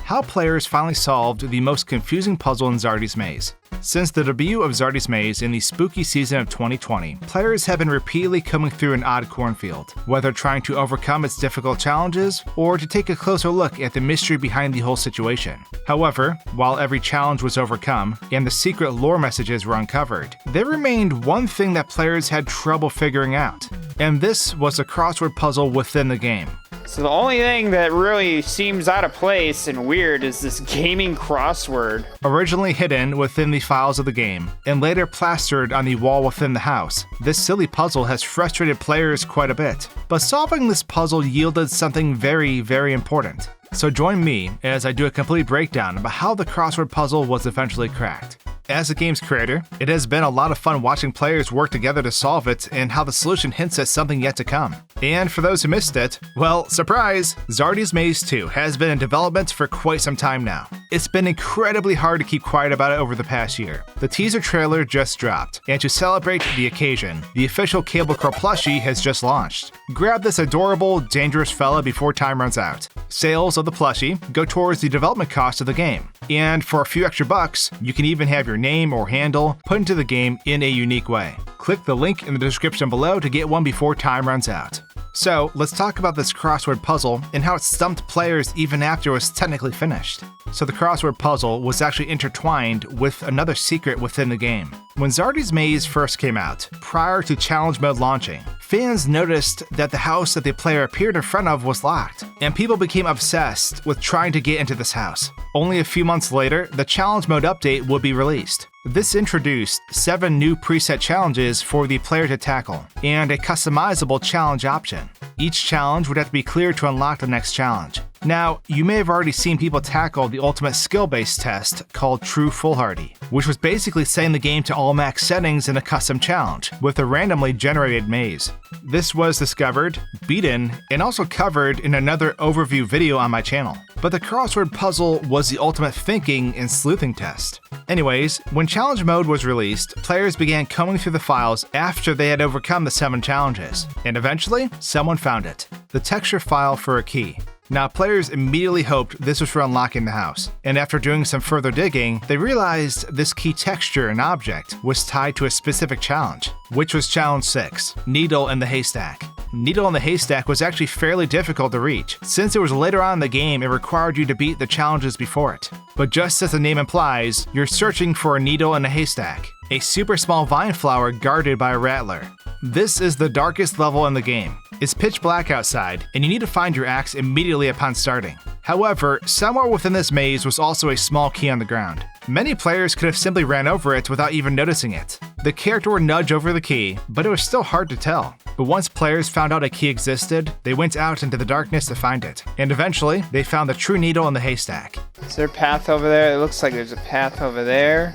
how players finally solved the most confusing puzzle in Zardy's Maze. Since the debut of Zardy's Maze in the spooky season of 2020, players have been repeatedly coming through an odd cornfield, whether trying to overcome its difficult challenges or to take a closer look at the mystery behind the whole situation. However, while every challenge was overcome and the secret lore messages were uncovered, there remained one thing that players had trouble figuring out, and this was a crossword puzzle within the game. So the only thing that really seems out of place and weird is this gaming crossword. Originally hidden within the files of the game, and later plastered on the wall within the house, this silly puzzle has frustrated players quite a bit. But solving this puzzle yielded something very, very important. So join me as I do a complete breakdown about how the crossword puzzle was eventually cracked. As the game's creator, it has been a lot of fun watching players work together to solve it and how the solution hints at something yet to come. And for those who missed it, well, surprise! Zardy's Maze 2 has been in development for quite some time now. It's been incredibly hard to keep quiet about it over the past year. The teaser trailer just dropped, and to celebrate the occasion, the official Cablecrow plushie has just launched. Grab this adorable, dangerous fella before time runs out. Sales of the plushie go towards the development cost of the game, and for a few extra bucks, you can even have your name or handle put into the game in a unique way. Click the link in the description below to get one before time runs out. So let's talk about this crossword puzzle and how it stumped players even after it was technically finished. So the crossword puzzle was actually intertwined with another secret within the game. When Zardy's Maze first came out, prior to challenge mode launching, fans noticed that the house that the player appeared in front of was locked, and people became obsessed with trying to get into this house. Only a few months later, the challenge mode update would be released. This introduced 7 new preset challenges for the player to tackle, and a customizable challenge option. Each challenge would have to be cleared to unlock the next challenge. Now, you may have already seen people tackle the ultimate skill-based test called True Foolhardy, which was basically setting the game to all max settings in a custom challenge with a randomly generated maze. This was discovered, beaten, and also covered in another overview video on my channel. But the crossword puzzle was the ultimate thinking and sleuthing test. Anyways, when challenge mode was released, players began combing through the files after they had overcome the 7 challenges, and eventually, someone found it: the texture file for a key. Now, players immediately hoped this was for unlocking the house, and after doing some further digging, they realized this key texture and object was tied to a specific challenge, which was Challenge 6, Needle in the Haystack. Needle in the Haystack was actually fairly difficult to reach, since it was later on in the game it required you to beat the challenges before it. But just as the name implies, you're searching for a needle in a haystack, a super small vine flower guarded by a rattler. This is the darkest level in the game. It's pitch black outside, and you need to find your axe immediately upon starting. However, somewhere within this maze was also a small key on the ground. Many players could have simply ran over it without even noticing it. The character would nudge over the key, but it was still hard to tell. But once players found out a key existed, they went out into the darkness to find it. And eventually, they found the true needle in the haystack. Is there a path over there? It looks like there's a path over there.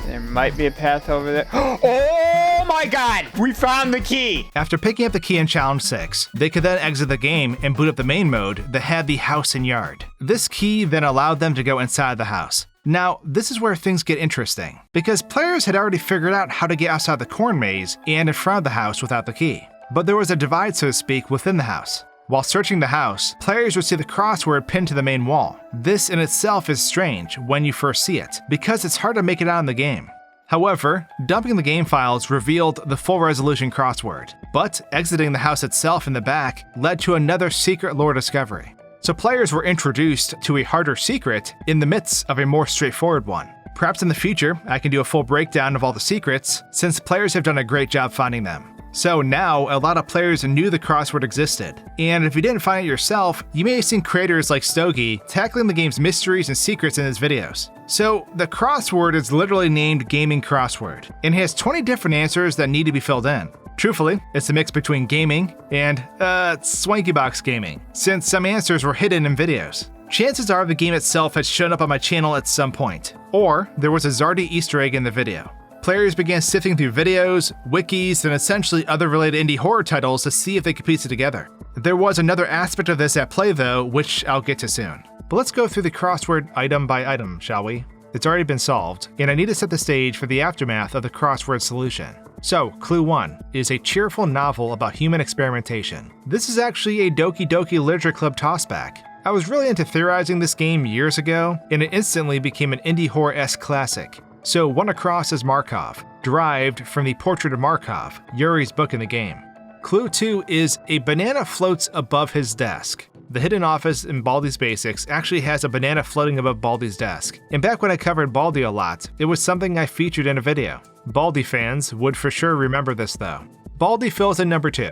There might be a path over there. Oh my god! We found the key! After picking up the key in Challenge 6, they could then exit the game and boot up the main mode that had the house and yard. This key then allowed them to go inside the house. Now, this is where things get interesting, because players had already figured out how to get outside the corn maze and in front of the house without the key. But there was a divide, so to speak, within the house. While searching the house, players would see the crossword pinned to the main wall. This in itself is strange when you first see it, because it's hard to make it out in the game. However, dumping the game files revealed the full resolution crossword, but exiting the house itself in the back led to another secret lore discovery. So players were introduced to a harder secret in the midst of a more straightforward one. Perhaps in the future, I can do a full breakdown of all the secrets, since players have done a great job finding them. So now, a lot of players knew the crossword existed, and if you didn't find it yourself, you may have seen creators like Stowgee tackling the game's mysteries and secrets in his videos. So the crossword is literally named Gaming Crossword, and has 20 different answers that need to be filled in. Truthfully, it's a mix between gaming and, SwankyBox gaming, since some answers were hidden in videos. Chances are the game itself had shown up on my channel at some point, or there was a Zardy Easter egg in the video. Players began sifting through videos, wikis, and essentially other related indie horror titles to see if they could piece it together. There was another aspect of this at play though, which I'll get to soon. But let's go through the crossword item by item, shall we? It's already been solved, and I need to set the stage for the aftermath of the crossword solution. So, Clue 1 is a cheerful novel about human experimentation. This is actually a Doki Doki Literature Club tossback. I was really into theorizing this game years ago, and it instantly became an indie horror-esque classic. So 1 across is Markov, derived from the Portrait of Markov, Yuri's book in the game. Clue 2 is a banana floats above his desk. The hidden office in Baldi's Basics actually has a banana floating above Baldi's desk. And back when I covered Baldi a lot, it was something I featured in a video. Baldi fans would for sure remember this though. Baldi fills in number 2.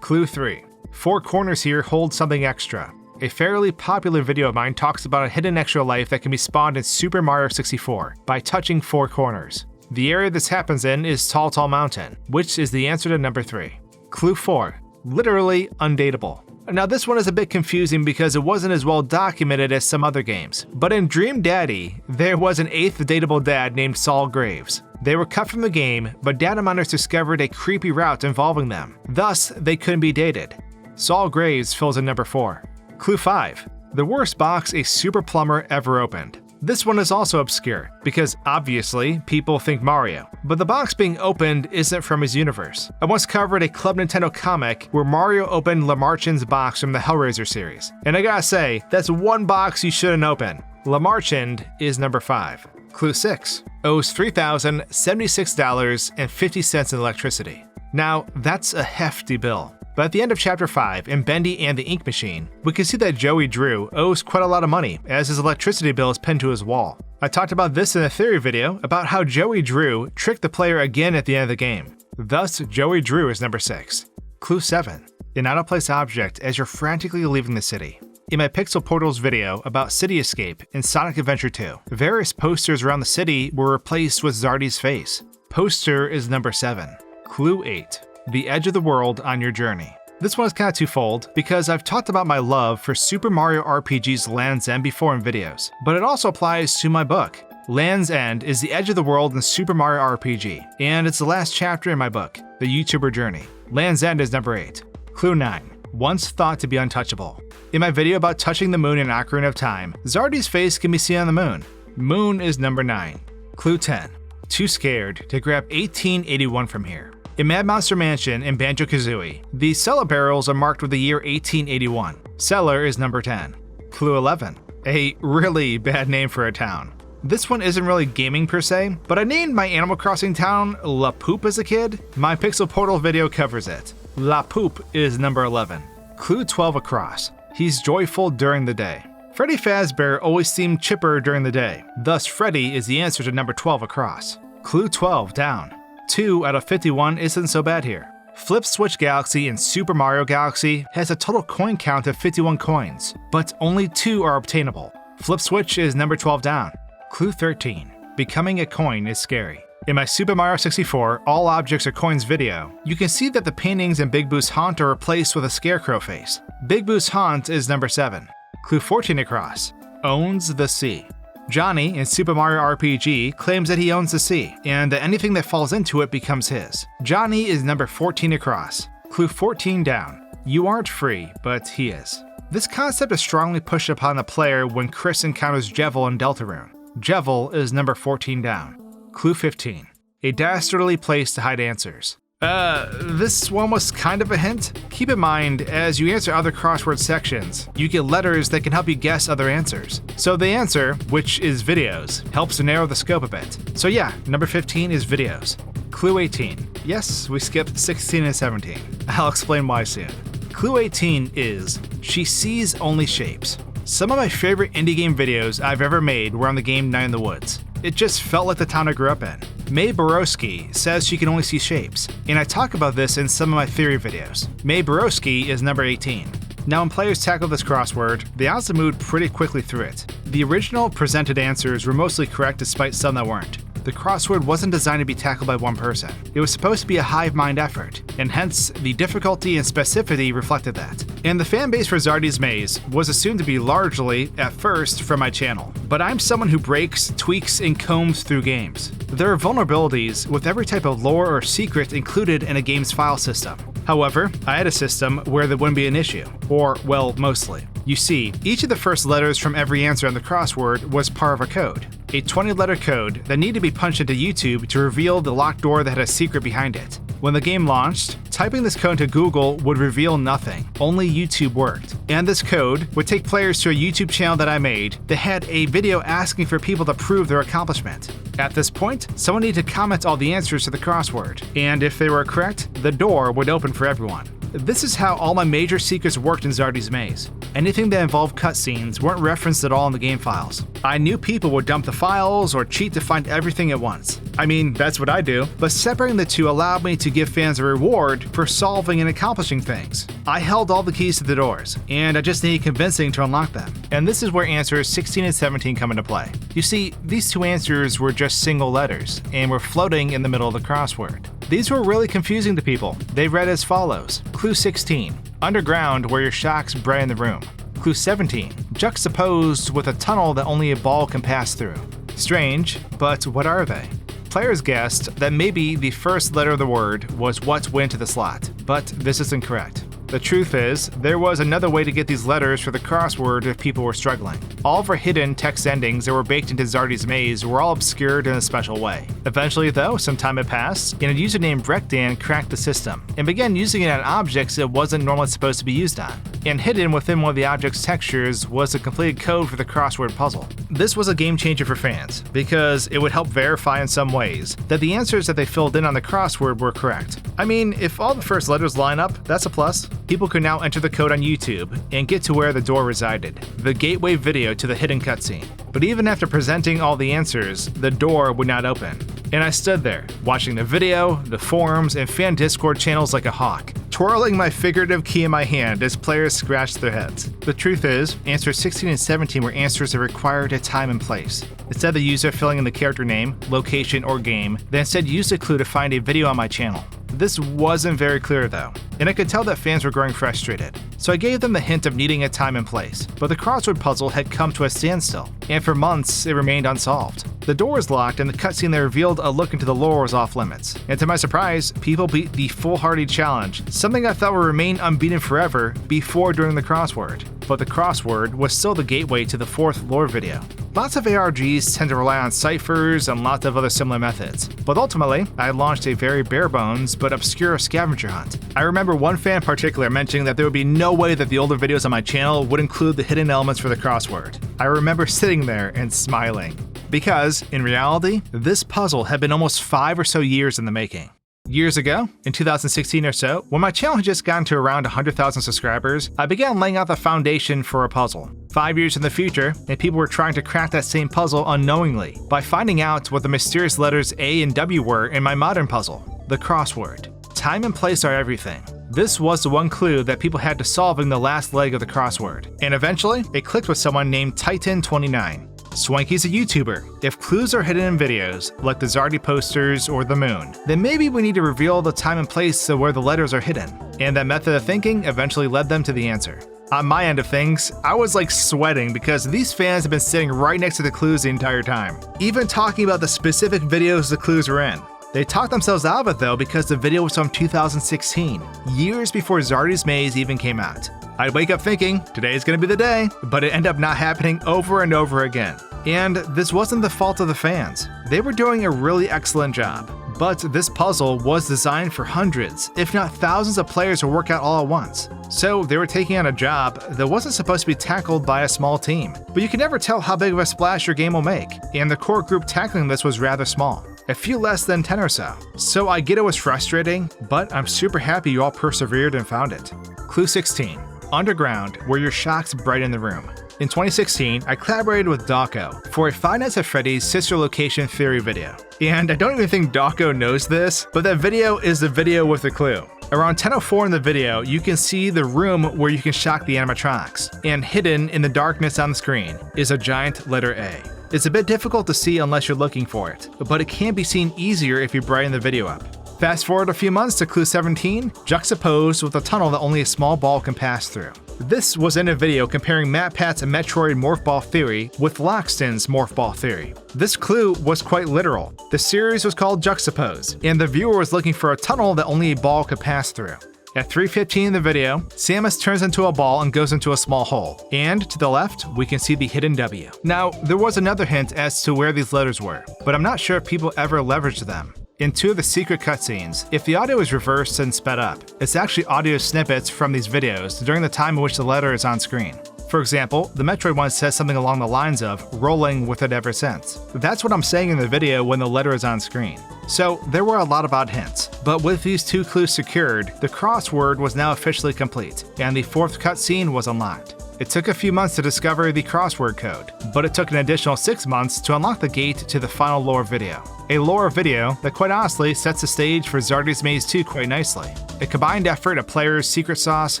Clue 3. 4 corners here hold something extra. A fairly popular video of mine talks about a hidden extra life that can be spawned in Super Mario 64 by touching 4 corners. The area this happens in is Tall Tall Mountain, which is the answer to number 3. Clue 4. Literally undateable. Now this one is a bit confusing because it wasn't as well documented as some other games, but in Dream Daddy, there was an 8th dateable dad named Saul Graves. They were cut from the game, but data miners discovered a creepy route involving them. Thus, they couldn't be dated. Saul Graves fills in number 4. Clue 5. The worst box a super plumber ever opened. This one is also obscure, because obviously, people think Mario, but the box being opened isn't from his universe. I once covered a Club Nintendo comic where Mario opened Lamarchand's box from the Hellraiser series, and I gotta say, that's one box you shouldn't open. Lamarchand is number 5. Clue 6. Owes $3,076.50 in electricity. Now, that's a hefty bill. But at the end of Chapter 5, in Bendy and the Ink Machine, we can see that Joey Drew owes quite a lot of money, as his electricity bill is pinned to his wall. I talked about this in a theory video about how Joey Drew tricked the player again at the end of the game. Thus, Joey Drew is number 6. Clue 7. An out-of-place object as you're frantically leaving the city. In my Pixel Portals video about City Escape in Sonic Adventure 2, various posters around the city were replaced with Zardy's face. Poster is number 7. Clue 8. The edge of the world on your journey. This one is kind of twofold because I've talked about my love for Super Mario RPG's Land's End before in videos, but it also applies to my book. Land's End is the edge of the world in Super Mario RPG, and it's the last chapter in my book, The YouTuber Journey. Land's End is number 8. Clue 9. Once thought to be untouchable. In my video about touching the moon in Ocarina of Time, Zardy's face can be seen on the moon. Moon is number 9. Clue 10. Too scared to grab 1881 from here. In Mad Monster Mansion in Banjo-Kazooie, the cellar barrels are marked with the year 1881. Cellar is number 10. Clue 11. A really bad name for a town. This one isn't really gaming per se, but I named my Animal Crossing town La Poop as a kid. My Pixel Portal video covers it. La Poop is number 11. Clue 12 across. He's joyful during the day. Freddy Fazbear always seemed chipper during the day. Thus, Freddy is the answer to number 12 across. Clue 12 down. 2 out of 51 isn't so bad here. Flip Switch Galaxy in Super Mario Galaxy has a total coin count of 51 coins, but only 2 are obtainable. Flip Switch is number 12 down. Clue 13. Becoming a coin is scary. In my Super Mario 64 All Objects Are Coins video, you can see that the paintings in Big Boo's haunt are replaced with a scarecrow face. Big Boo's haunt is number 7. Clue 14 across. Owns the sea. Johnny in Super Mario RPG claims that he owns the sea, and that anything that falls into it becomes his. Johnny is number 14 across. Clue 14 down. You aren't free, but he is. This concept is strongly pushed upon the player when Chris encounters Jevil in Deltarune. Jevil is number 14 down. Clue 15. A dastardly place to hide answers. This one was kind of a hint. Keep in mind, as you answer other crossword sections, you get letters that can help you guess other answers. So the answer, which is videos, helps to narrow the scope a bit. So yeah, number 15 is videos. Clue 18. Yes, we skipped 16 and 17. I'll explain why soon. Clue 18 is, she sees only shapes. Some of my favorite indie game videos I've ever made were on the game Night in the Woods. It just felt like the town I grew up in. Mae Borowski says she can only see shapes, and I talk about this in some of my theory videos. Mae Borowski is number 18. Now when players tackle this crossword, they honestly moved pretty quickly through it. The original presented answers were mostly correct despite some that weren't. The crossword wasn't designed to be tackled by one person. It was supposed to be a hive mind effort, and hence the difficulty and specificity reflected that. And the fanbase for Zardy's Maze was assumed to be largely, at first, from my channel. But I'm someone who breaks, tweaks, and combs through games. There are vulnerabilities with every type of lore or secret included in a game's file system. However, I had a system where there wouldn't be an issue. Or, well, mostly. You see, each of the first letters from every answer on the crossword was part of a code. A 20-letter code that needed to be punched into YouTube to reveal the locked door that had a secret behind it. When the game launched, typing this code into Google would reveal nothing, only YouTube worked. And this code would take players to a YouTube channel that I made that had a video asking for people to prove their accomplishment. At this point, someone needed to comment all the answers to the crossword, and if they were correct, the door would open for everyone. This is how all my major secrets worked in Zardy's maze. Anything that involved cutscenes weren't referenced at all in the game files. I knew people would dump the files or cheat to find everything at once. I mean, that's what I do, but separating the two allowed me to give fans a reward for solving and accomplishing things. I held all the keys to the doors, and I just needed convincing to unlock them. And this is where answers 16 and 17 come into play. You see, these two answers were just single letters, and were floating in the middle of the crossword. These were really confusing to people. They read as follows. Clue 16. Underground where your shocks brighten the room. Clue 17. Juxtaposed with a tunnel that only a ball can pass through. Strange, but what are they? Players guessed that maybe the first letter of the word was what went to the slot, but this is incorrect. The truth is, there was another way to get these letters for the crossword if people were struggling. All of our hidden text endings that were baked into Zardy's maze were all obscured in a special way. Eventually though, some time had passed, and a user named Brechdan cracked the system, and began using it on objects it wasn't normally supposed to be used on. And hidden within one of the object's textures was a completed code for the crossword puzzle. This was a game changer for fans, because it would help verify in some ways that the answers that they filled in on the crossword were correct. I mean, if all the first letters line up, that's a plus. People could now enter the code on YouTube and get to where the door resided, the gateway video to the hidden cutscene. But even after presenting all the answers, the door would not open. And I stood there, watching the video, the forums, and fan Discord channels like a hawk, twirling my figurative key in my hand as players scratched their heads. The truth is, answers 16 and 17 were answers that required a time and place. Instead of the user filling in the character name, location, or game, they instead used a clue to find a video on my channel. This wasn't very clear though, and I could tell that fans were growing frustrated. So I gave them the hint of needing a time and place, but the crossword puzzle had come to a standstill, and for months it remained unsolved. The door was locked and the cutscene that revealed a look into the lore was off limits. And to my surprise, people beat the Foolhardy challenge, something I thought would remain unbeaten forever before during the crossword. But the crossword was still the gateway to the fourth lore video. Lots of ARGs tend to rely on ciphers and lots of other similar methods, but ultimately, I launched a very bare bones but obscure scavenger hunt. I remember one fan in particular mentioning that there would be no way that the older videos on my channel would include the hidden elements for the crossword. I remember sitting there and smiling. Because, in reality, this puzzle had been almost 5 or so years in the making. Years ago, in 2016 or so, when my channel had just gotten to around 100,000 subscribers, I began laying out the foundation for a puzzle. 5 years in the future, and people were trying to crack that same puzzle unknowingly by finding out what the mysterious letters A and W were in my modern puzzle, the crossword. Time and place are everything. This was the one clue that people had to solve in the last leg of the crossword, and eventually, it clicked with someone named Titan29. Swanky's a YouTuber. If clues are hidden in videos, like the Zardy posters or the moon, then maybe we need to reveal the time and place of where the letters are hidden. And that method of thinking eventually led them to the answer. On my end of things, I was like sweating because these fans have been sitting right next to the clues the entire time, even talking about the specific videos the clues were in. They talked themselves out of it though because the video was from 2016, years before Zardy's Maze even came out. I'd wake up thinking, today's gonna be the day, but it ended up not happening over and over again. And this wasn't the fault of the fans. They were doing a really excellent job. But this puzzle was designed for hundreds, if not thousands of players to work out all at once. So they were taking on a job that wasn't supposed to be tackled by a small team. But you can never tell how big of a splash your game will make, and the core group tackling this was rather small. A few less than 10 or so. So I get it was frustrating, but I'm super happy you all persevered and found it. Clue 16. Underground, where your shocks brighten the room. In 2016, I collaborated with Dawko for a Five Nights at Freddy's sister location theory video. And I don't even think Dawko knows this, but that video is the video with the clue. Around 10:04 in the video, you can see the room where you can shock the animatronics, and hidden in the darkness on the screen is a giant letter A. It's a bit difficult to see unless you're looking for it, but it can be seen easier if you brighten the video up. Fast forward a few months to Clue 17, juxtaposed with a tunnel that only a small ball can pass through. This was in a video comparing MatPat's Metroid Morph Ball theory with Lockston's Morph Ball theory. This clue was quite literal. The series was called Juxtapose, and the viewer was looking for a tunnel that only a ball could pass through. At 3:15 in the video, Samus turns into a ball and goes into a small hole. And to the left, we can see the hidden W. Now, there was another hint as to where these letters were, but I'm not sure if people ever leveraged them. In 2 of the secret cutscenes, if the audio is reversed and sped up, it's actually audio snippets from these videos during the time in which the letter is on screen. For example, the Metroid one says something along the lines of, rolling with it ever since. That's what I'm saying in the video when the letter is on screen. So there were a lot of odd hints, but with these 2 clues secured, the crossword was now officially complete, and the 4th cutscene was unlocked. It took a few months to discover the crossword code, but it took an additional 6 months to unlock the gate to the final lore video. A lore video that quite honestly sets the stage for Zardy's Maze 2 quite nicely. A combined effort of players Secret Sauce,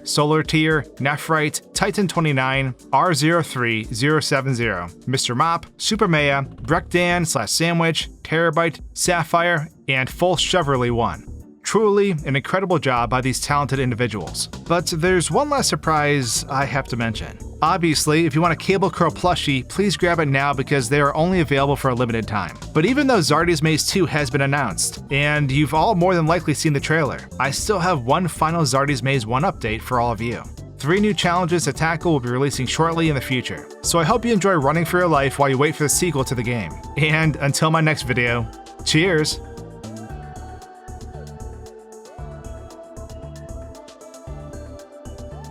SolarTear, Nephryte, Titan29, R03070, Mr. Mop, SuperMeah, Brechdan/Sandwich, Terrabyte, Sapphire, and Full Cheverly 1. Truly an incredible job by these talented individuals. But there's one last surprise I have to mention. Obviously, if you want a Cablecrow plushie, please grab it now because they are only available for a limited time. But even though Zardy's Maze 2 has been announced, and you've all more than likely seen the trailer, I still have one final Zardy's Maze 1 update for all of you. 3 new challenges to tackle will be releasing shortly in the future. So I hope you enjoy running for your life while you wait for the sequel to the game. And until my next video, cheers!